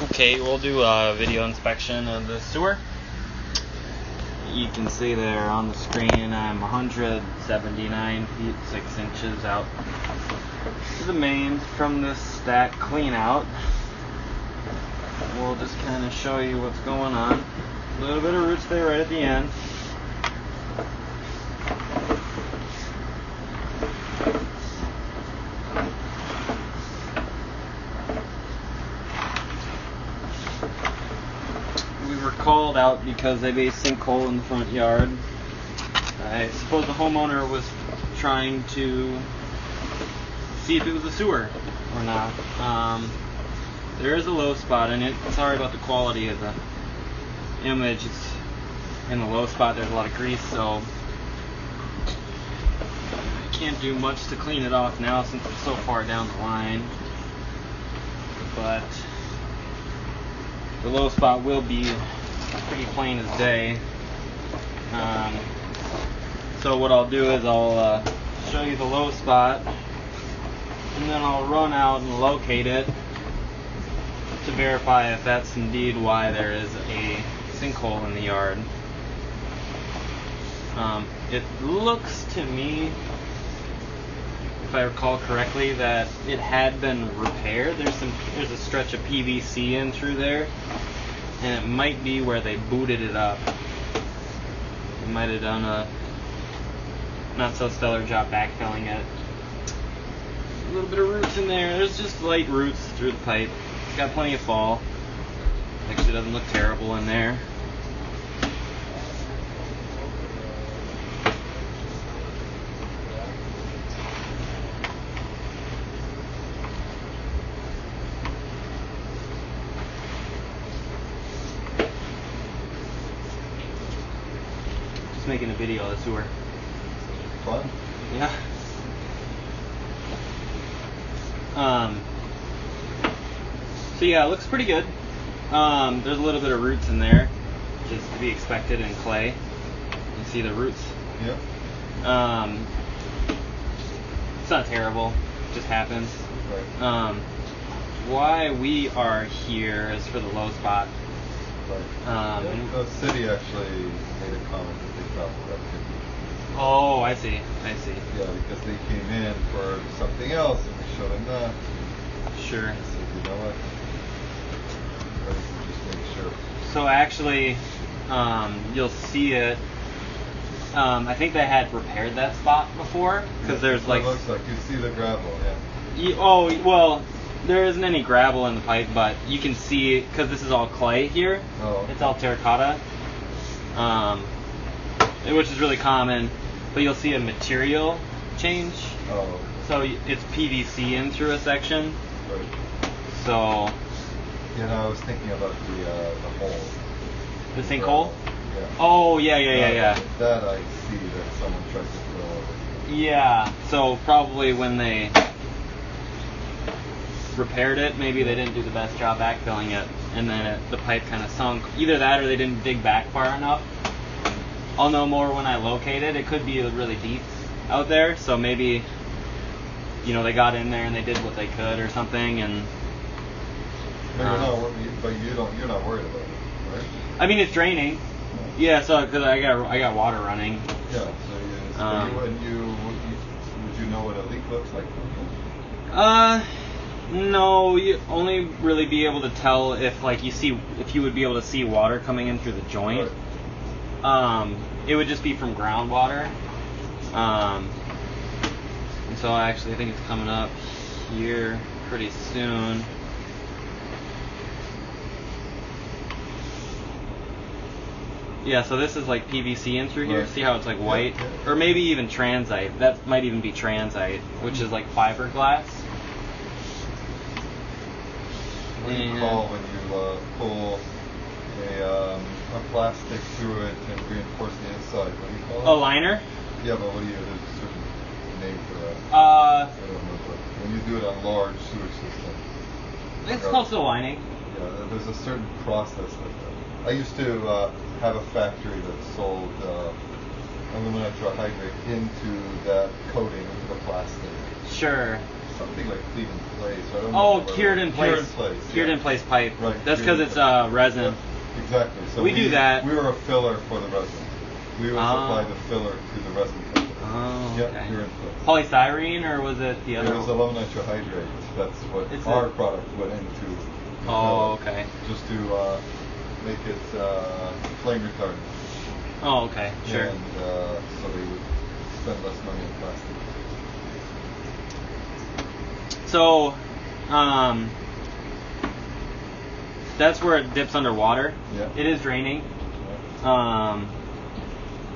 Okay, we'll do a video inspection of the sewer. You can see there on the screen I'm 179 feet 6 inches out to the main from this stack clean out. We'll just kind of show you what's going on. A little bit of roots there right at the end. We were called out because they have a sinkhole in the front yard. I suppose the homeowner was trying to see if it was a sewer or not. There is a low spot in it. Sorry about the quality of the image. It's in the low spot. There's a lot of grease, so I can't do much to clean it off now since it's so far down the line. But the low spot will be pretty plain as day. So what I'll do is I'll show you the low spot, and then I'll run out and locate it to verify if that's indeed why there is a sinkhole in the yard. It looks to me, if I recall correctly, that it had been repaired. There's a stretch of PVC in through there, and it might be where they booted it up. They might have done a not so stellar job backfilling it. A little bit of roots in there. There's just light roots through the pipe. It's got plenty of fall. Actually doesn't look terrible in there. Just making a video of the sewer. Fun? Yeah. So yeah, it looks pretty good. There's a little bit of roots in there, just to be expected in clay. You see the roots? Yeah. It's not terrible. It just happens. Right. Why we are here is for the low spot. Right. The city actually made a comment that they thought that could be. Oh, I see. Yeah, because they came in for something else and we showed them that. Sure. I said, you know what? Just make sure. So actually, you'll see it. I think they had repaired that spot before because there's like. It looks like you see the gravel. Yeah. Oh well, there isn't any gravel in the pipe, but you can see because this is all clay here. Oh. Okay. It's all terracotta, which is really common. But you'll see a material change. Oh. So it's PVC in through a section. Right. So. You know, I was thinking about the hole. The sinkhole? Yeah. Oh, yeah. That I see that someone tried to fill. Yeah, so probably when they repaired it, maybe they didn't do the best job backfilling it, and then the pipe kind of sunk. Either that or they didn't dig back far enough. I'll know more when I locate it. It could be really deep out there, so maybe, they got in there and they did what they could or something, and... But you're not worried about it, right? I mean, it's draining. Yeah, so because I got water running. Yeah. So would you know what a leak looks like? No. You only really be able to tell if you would be able to see water coming in through the joint. Right. It would just be from groundwater. And so I think it's coming up here pretty soon. Yeah, so this is like PVC in through here. Right. See how it's like white? Yeah. Or maybe even transite. That might even be transite, which is like fiberglass. What do you call when you pull a plastic through it and reinforce the inside? What do you call it? A liner? Yeah, but there's a certain name for that. I don't know. But when you do it on large sewage systems. It's close to lining. Yeah, there's a certain process that I used to have a factory that sold aluminum hydrate into that coating, into the plastic. Sure. something like clean in place. I don't Oh, know cured in place. Cured in place pipe. Right. That's because it's resin. Yeah, exactly. So we do that. We were a filler for the resin. We would supply the filler to the resin company. Oh, okay. Yeah, cured in place. Polystyrene, or was it the other? It was aluminum nitrohydrate. That's what our product went into. Oh, okay. Just to make it flame retardant. Oh, okay. Sure. And so they would spend less money on plastic. So, that's where it dips underwater. Yeah. It is draining. Yeah.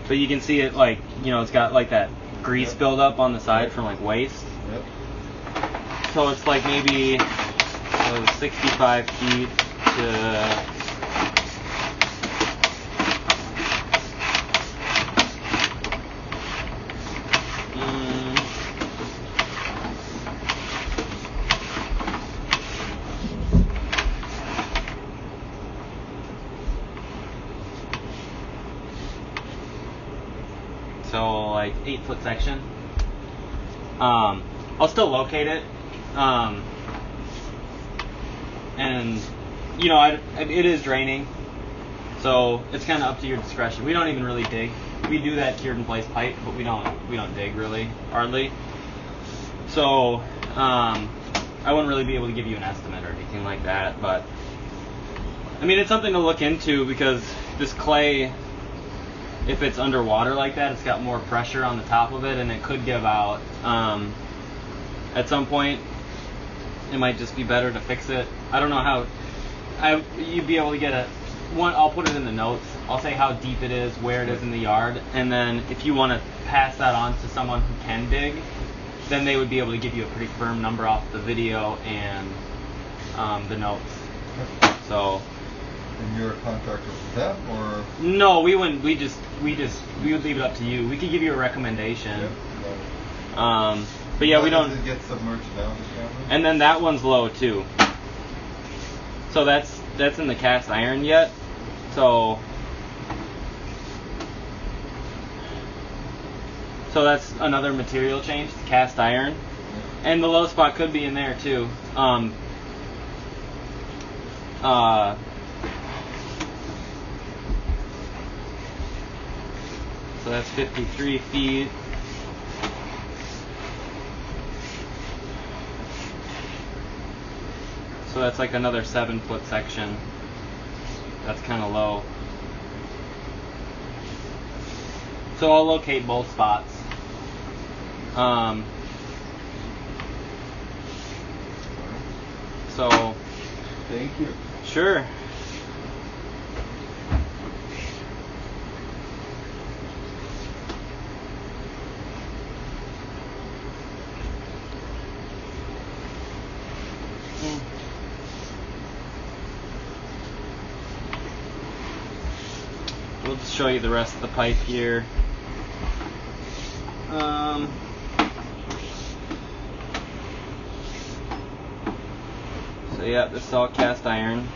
But you can see it, like, you know, it's got like that grease buildup on the side from like waste. Yep. So it's like maybe 65 feet to so like 8-foot section. I'll still locate it. And you know, it is draining, so it's kind of up to your discretion. We don't even really dig. We do that cured in place pipe, but we don't dig really, hardly. So I wouldn't really be able to give you an estimate or anything like that. But I mean, it's something to look into, because this clay, if it's underwater like that, it's got more pressure on the top of it, and it could give out. At some point, it might just be better to fix it. I don't know how you'd be able to get I'll put it in the notes. I'll say how deep it is, where it is in the yard, and then if you want to pass that on to someone who can dig, then they would be able to give you a pretty firm number off the video and the notes. So. And you're a contractor with them, or? No, we wouldn't. We would leave it up to you. We could give you a recommendation. Yeah. But yeah, we don't. Does it get submerged down the camera? And then that one's low too. So that's in the cast iron yet. So that's another material change, cast iron. And the low spot could be in there too. So that's 53 feet. So that's like another 7-foot section. That's kind of low. So I'll locate both spots. So. Thank you. Sure. We'll just show you the rest of the pipe here. So yeah, this is all cast iron.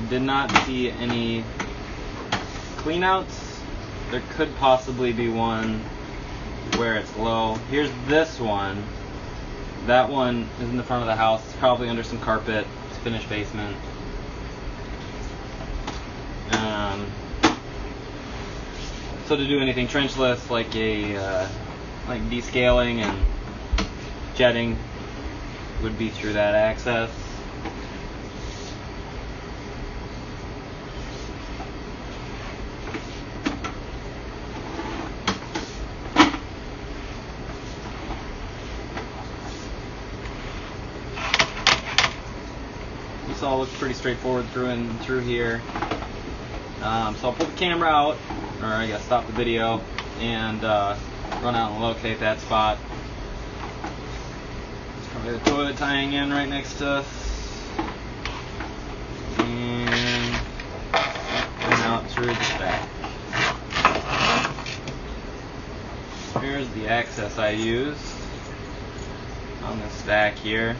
Did not see any cleanouts. There could possibly be one where it's low. Here's this one. That one is in the front of the house. It's probably under some carpet. It's finished basement. So to do anything trenchless, like like descaling and jetting, would be through that access. This all looks pretty straightforward through here. So I'll pull the camera out, or I gotta stop the video, and run out and locate that spot. There's probably the toilet tying in right next to us. And out through the back. Here's the access I used on this stack here.